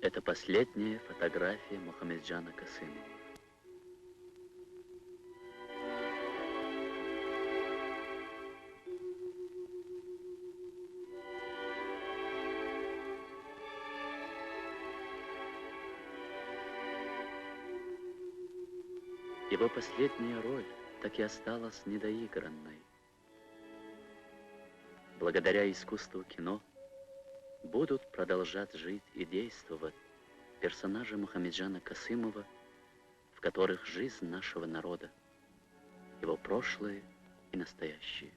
Это последняя фотография Мухамеджана Касымова. Его последняя роль так и осталась недоигранной. Благодаря искусству кино будут продолжать жить и действовать персонажи Мухамеджана Касымова, в которых жизнь нашего народа, его прошлое и настоящее.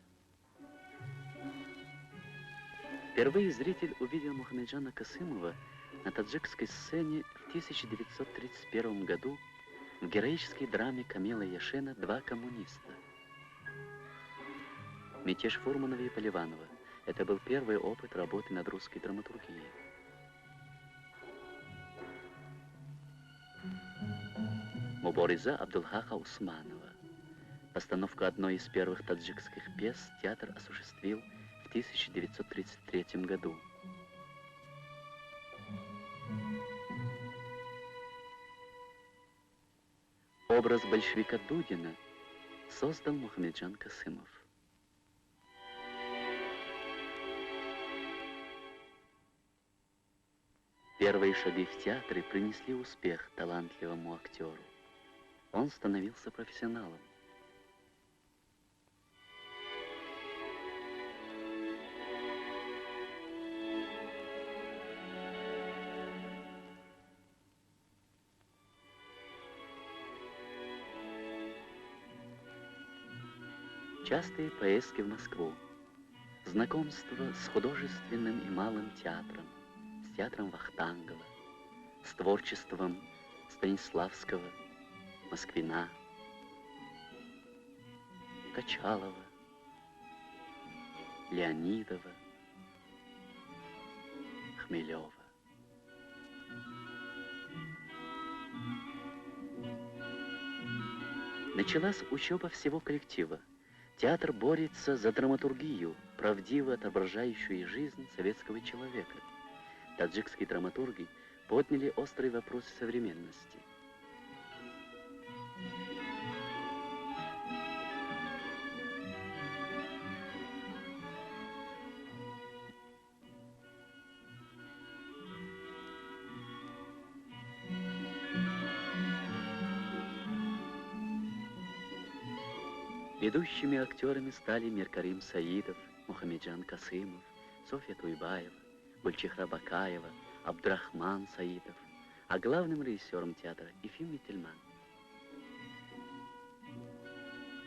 Впервые зритель увидел Мухамеджана Касымова на таджикской сцене в 1931 году в героической драме Камила Яшина «Два коммуниста». Мятеж Фурманова и Поливанова – это был первый опыт работы над русской драматургией. Мубориза Абдулхаха Усманова. Постановку одной из первых таджикских пьес театр осуществил в 1933 году. Образ большевика Дудина создал Мухамеджан Касымов. Первые шаги в театре принесли успех талантливому актеру. Он становился профессионалом. Частые поездки в Москву, знакомство с художественным и малым театром, с театром Вахтангова, с творчеством Станиславского, Москвина, Качалова, Леонидова, Хмелева. Началась учеба всего коллектива. Театр борется за драматургию, правдиво отображающую жизнь советского человека. Таджикские драматурги подняли острые вопросы современности. Ведущими актерами стали Миркарим Саидов, Мухамеджан Касымов, Софья Туйбаева, Гульчихра Бакаева, Абдрахман Саидов, а главным режиссером театра Ефим Метельман.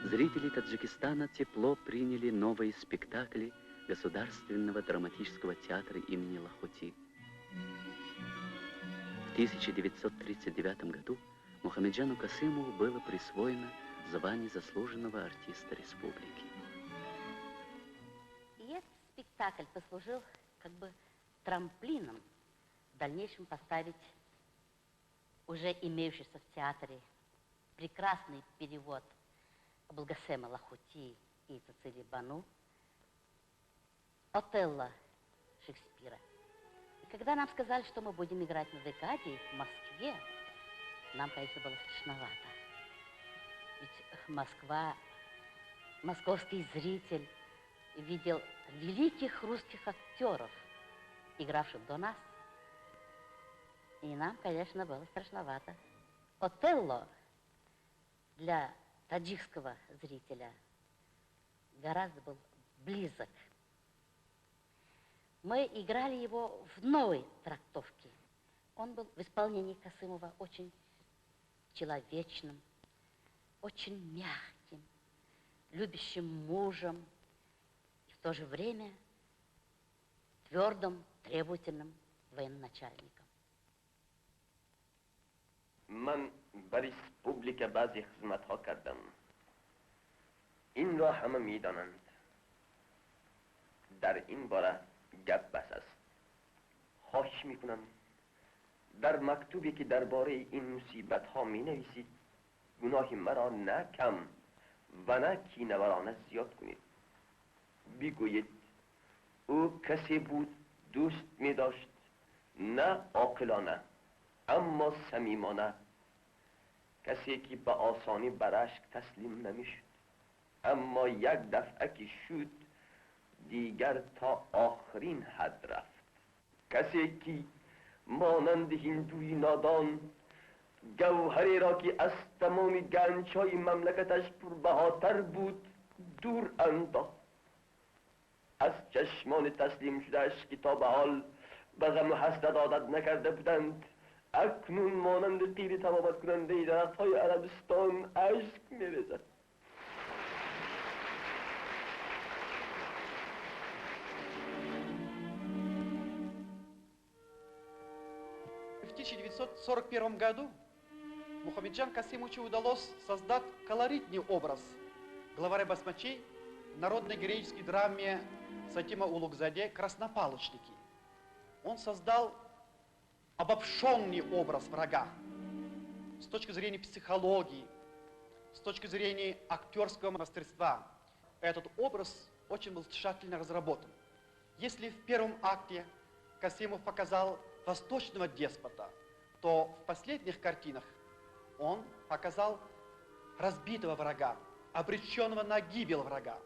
Зрители Таджикистана тепло приняли новые спектакли Государственного драматического театра имени Лахути. В 1939 году Мухамеджану Касымову было присвоено звание заслуженного артиста республики. И этот спектакль послужил как бы трамплином в дальнейшем поставить уже имеющийся в театре прекрасный перевод Абулгасема Лахути и Цицилии Бану «Отелло» Шекспира. И когда нам сказали, что мы будем играть на декаде в Москве, нам, конечно, было страшновато. Ведь Москва, московский зритель видел великих русских актеров, игравших до нас. И нам, конечно, было страшновато. «Отелло» для таджикского зрителя гораздо был близок. Мы играли его в новой трактовке. Он был в исполнении Касымова очень человечным, очень мягким, любящим мужем и в то же время твердым, требовательным военачальником. من بر ریسپوبلیک بعضی خدمت ها کردم. این را همه می دانند. در این باره گپ بس است. خواهش می کنم در مکتوبی که درباره این مصیبت ها می نویسید گناه مرا نه کم و نه کینه‌ورانه زیاد کنید. بگویید او کسی بود دوست می داشت نه عاقلانه اما صمیمانه، کسی که به آسانی بر اشک تسلیم نمیشد، اما یک دفعه که شد دیگر تا آخرین حد رفت. کسی که مانند هندوی نادان گوهری را که از تمام گنج‌های مملکتش پربهاتر بود دور انداخت. از چشمان تسلیم شدهش که تا به حال به غم و حسرت عادت نکرده بودند، اکنون مانند قیر تمامت کننده درخت‌های عربستان اشک می‌ریزد. В 1941 году Мухамеджан Касымовичу удалось создать колоритный образ главаря басмачей в народной героической драме Сатима Улугзаде «Краснопалочники». Он создал обобщенный образ врага с точки зрения психологии, с точки зрения актерского мастерства. Этот образ очень был тщательно разработан. Если в первом акте Касымов показал восточного деспота, то в последних картинах он показал разбитого врага, обреченного на гибель врага.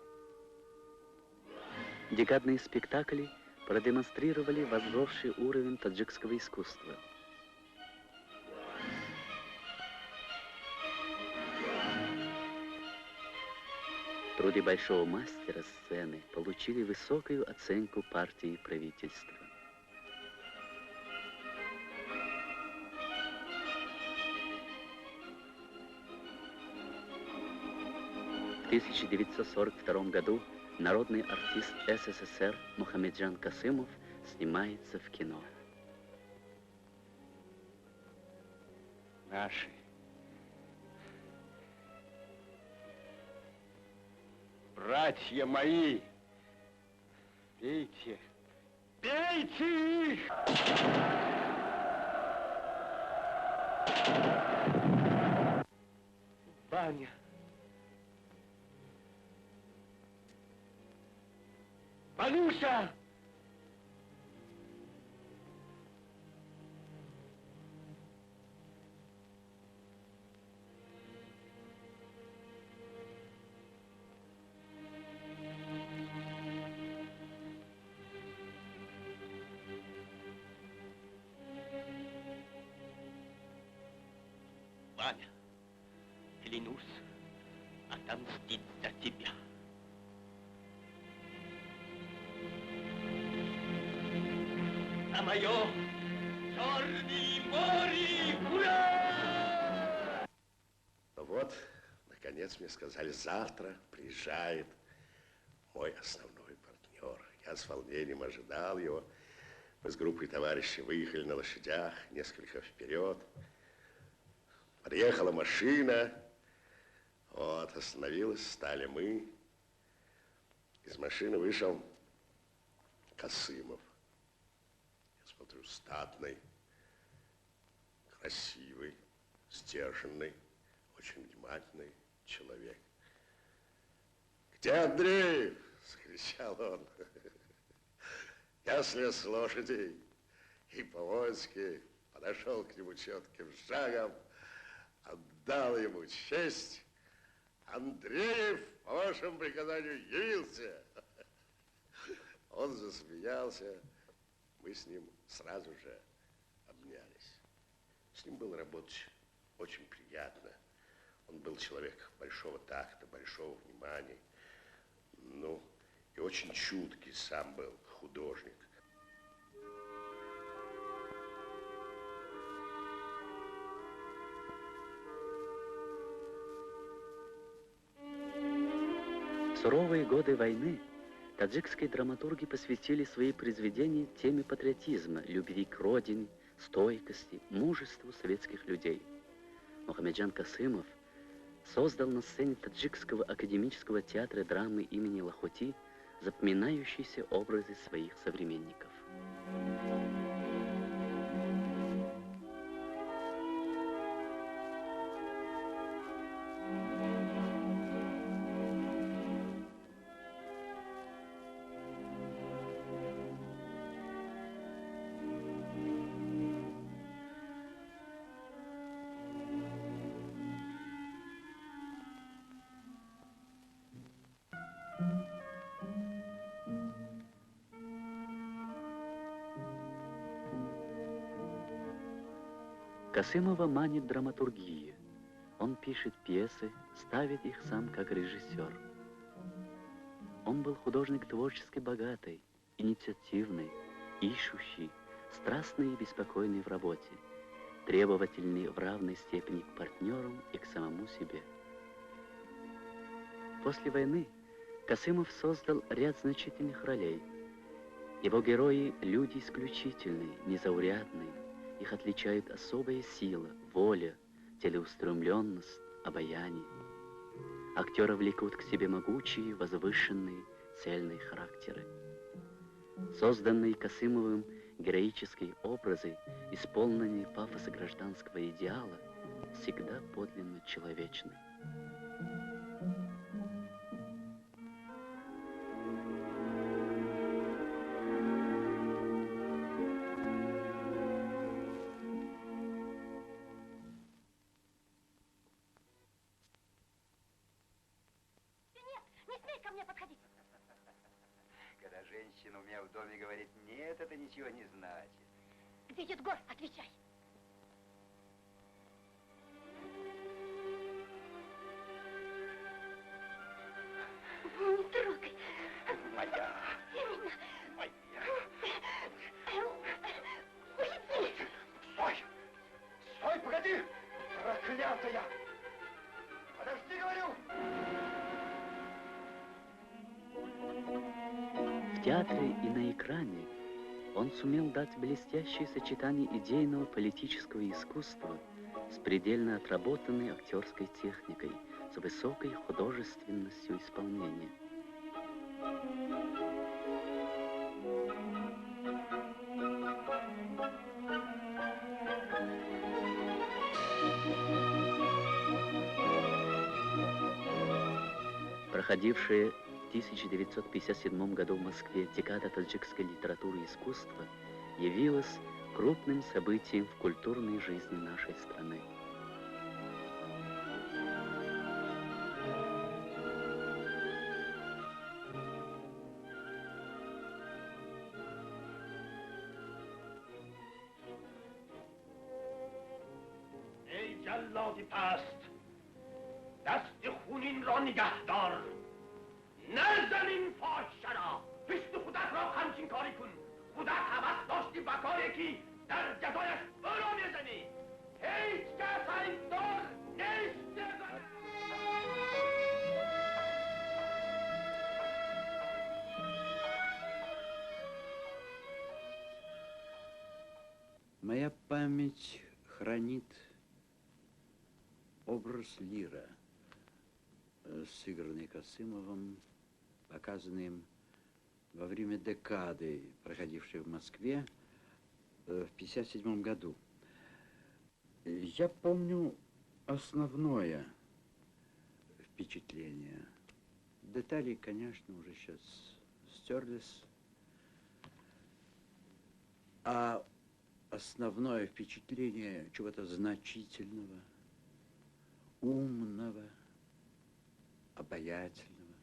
Декадные спектакли продемонстрировали возросший уровень таджикского искусства. Труды большого мастера сцены получили высокую оценку партии и правительства. В 1942 году народный артист СССР Мухамеджан Касымов снимается в кино. Наши. Братья мои, пейте, пейте их! Баня. Бануся! Ваня, клянусь отомстить за тебя. За мое черное море, ура! Вот, наконец мне сказали, завтра приезжает мой основной партнер. Я с волнением ожидал его. Мы с группой товарищей выехали на лошадях несколько вперед. Подъехала машина, вот, остановилась, стали мы. Из машины вышел Касымов. Я смотрю, статный, красивый, сдержанный, очень внимательный человек. «Где Андреев?» – закричал он. Я слез с лошади и по-воински подошел к нему четким шагом, отдал ему честь. Андреев, по вашему приказанию, явился. Он засмеялся. Мы с ним сразу же обнялись. С ним было работать очень приятно. Он был человек большого такта, большого внимания. Ну, и очень чуткий сам был художник. В суровые годы войны таджикские драматурги посвятили свои произведения теме патриотизма, любви к родине, стойкости, мужеству советских людей. Мухамеджан Касымов создал на сцене Таджикского академического театра драмы имени Лахути запоминающиеся образы своих современников. Касымова манит драматургия. Он пишет пьесы, ставит их сам как режиссер. Он был художник творчески богатый, инициативный, ищущий, страстный и беспокойный в работе, требовательный в равной степени к партнерам и к самому себе. После войны Касымов создал ряд значительных ролей. Его герои – люди исключительные, незаурядные. Их отличает особая сила, воля, целеустремленность, обаяние. Актера влекут к себе могучие, возвышенные, цельные характеры. Созданные Касымовым героические образы, исполненные пафоса гражданского идеала, всегда подлинно человечны. Когда женщина у меня в доме говорит «нет», это ничего не значит. Где Едгор? Отвечай. Не трогай. Моя. Именно. Моя. Уйди. Стой! Стой, погоди! Проклятая! Подожди, говорю! В театре и на экране он сумел дать блестящее сочетание идейного политического искусства с предельно отработанной актерской техникой, с высокой художественностью исполнения. Проходившая в 1957 году в Москве декада таджикской литературы и искусства явилась крупным событием в культурной жизни нашей страны. ای جلاد پست دست خونین را نگه دار نزن این فاحشه را پشت خودت را همچین کاری کن خودت هوس داشتی به کاری که در جزایش او را میزنی هیچ کس این دار نیست Моя память хранит образ Лира, сыгранный Касымовым, показанный им во время декады, проходившей в Москве в 1957 году. Я помню основное впечатление. Детали, конечно, уже сейчас стерлись. А основное впечатление чего-то значительного, умного, обаятельного,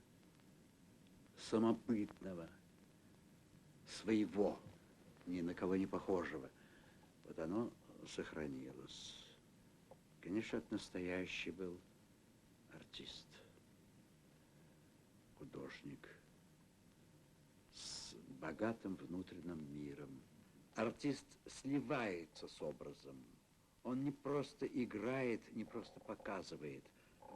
самобытного, своего, ни на кого не похожего. Вот оно сохранилось. Конечно, это настоящий был артист, художник с богатым внутренним миром. Артист сливается с образом. Он не просто играет, не просто показывает.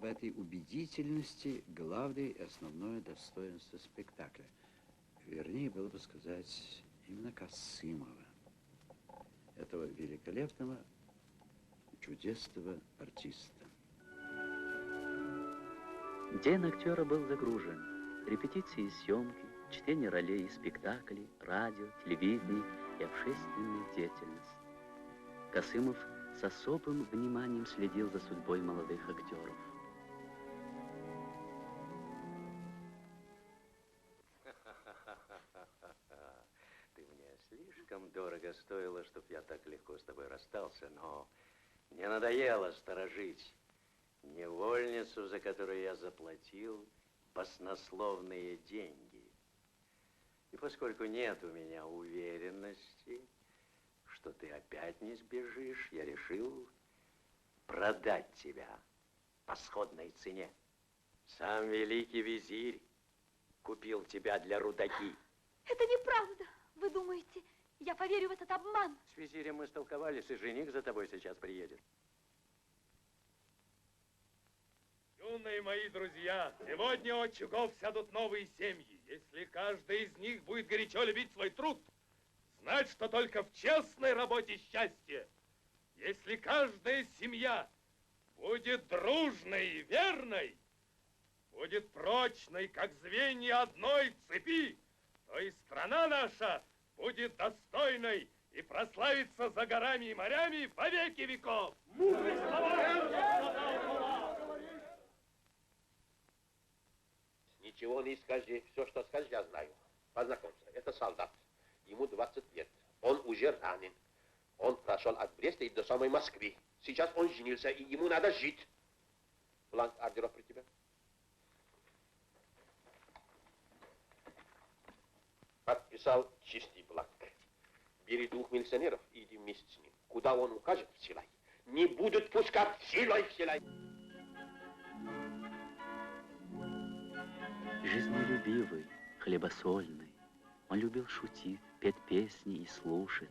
В этой убедительности главное и основное достоинство спектакля. Вернее, было бы сказать, именно Касымова, этого великолепного, чудесного артиста. День актера был загружен. Репетиции и съемки, чтение ролей и спектаклей, радио, телевидение и общественная деятельность. Касымов с особым вниманием следил за судьбой молодых актеров. Ты мне слишком дорого стоило, чтоб я так легко с тобой расстался, но мне надоело сторожить невольницу, за которую я заплатил баснословные деньги. И поскольку нет у меня уверенности, что ты опять не сбежишь, я решил продать тебя по сходной цене. Сам великий визирь купил тебя для рудаки. Это неправда. Вы думаете, я поверю в этот обман? С визирем мы столковались, и жених за тобой сейчас приедет. Юные мои друзья, сегодня у очагов сядут новые семьи. Если каждый из них будет горячо любить свой труд, знать, что только в честной работе счастье. Если каждая семья будет дружной и верной, будет прочной, как звенья одной цепи, то и страна наша будет достойной и прославится за горами и морями во веки веков. Ничего не скажи. Все, что скажешь, я знаю. Познакомься. Это солдат. Ему 20 лет. Он уже ранен. Он прошел от Бреста и до самой Москвы. Сейчас он женился, и ему надо жить. Бланк ордеров при тебе? Подписал чистый бланк. Бери 2 милиционеров и иди вместе с ним. Куда он укажет, в Силай. Не будут пускать силой в Силай. Жизнелюбивый, хлебосольный, он любил шутить, петь песни и слушать.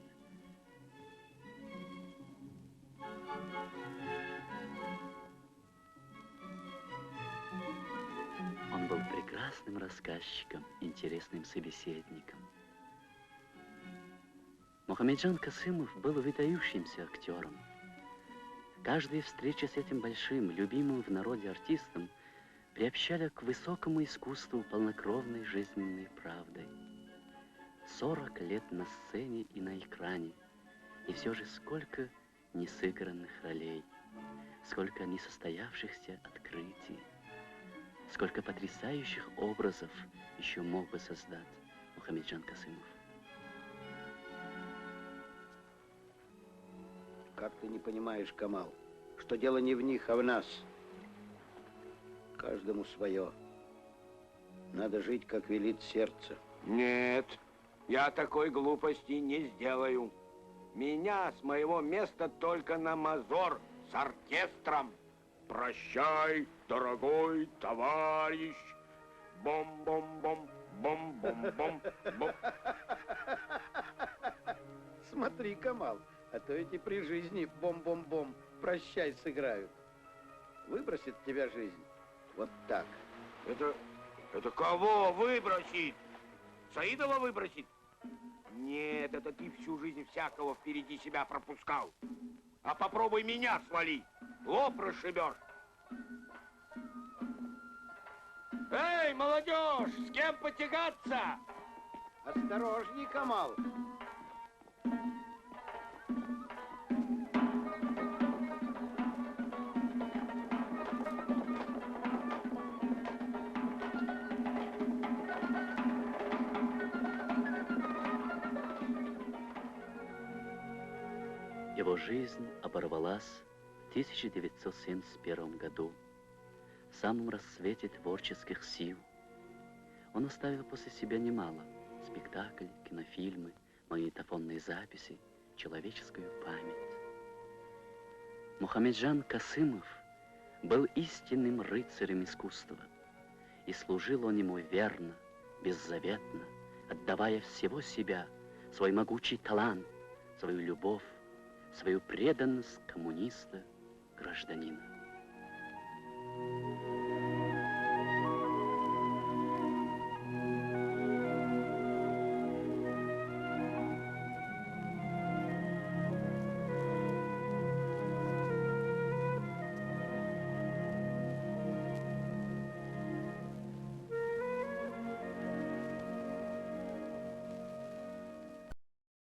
Он был прекрасным рассказчиком, интересным собеседником. Мухамеджан Касымов был выдающимся актером. Каждая встреча с этим большим, любимым в народе артистом приобщали к высокому искусству полнокровной жизненной правдой. 40 лет на сцене и на экране, и все же сколько несыгранных ролей, сколько несостоявшихся открытий, сколько потрясающих образов еще мог бы создать Мухамеджан Касымов. Как ты не понимаешь, Камал, что дело не в них, а в нас? Каждому свое. Надо жить, как велит сердце. Нет, я такой глупости не сделаю. Меня с моего места только на мазор с оркестром. Прощай, дорогой товарищ. Бом-бом-бом, бом-бом-бом, бом. Смотри, Камал, а то эти при жизни бом-бом-бом прощай сыграют. Выбросит тебя жизнь. Вот так. Это кого выбросит? Саидова выбросит? Нет, это ты всю жизнь всякого впереди себя пропускал. А попробуй меня свали. Лоб расшибешь. Эй, молодежь, с кем потягаться? Осторожней, Камал. Его жизнь оборвалась в 1971 году, в самом расцвете творческих сил. Он оставил после себя немало: спектакль, кинофильмы, магнитофонные записи, человеческую память. Мухамеджан Касымов был истинным рыцарем искусства, и служил он ему верно, беззаветно, отдавая всего себя, свой могучий талант, свою любовь, свою преданность коммуниста, гражданина.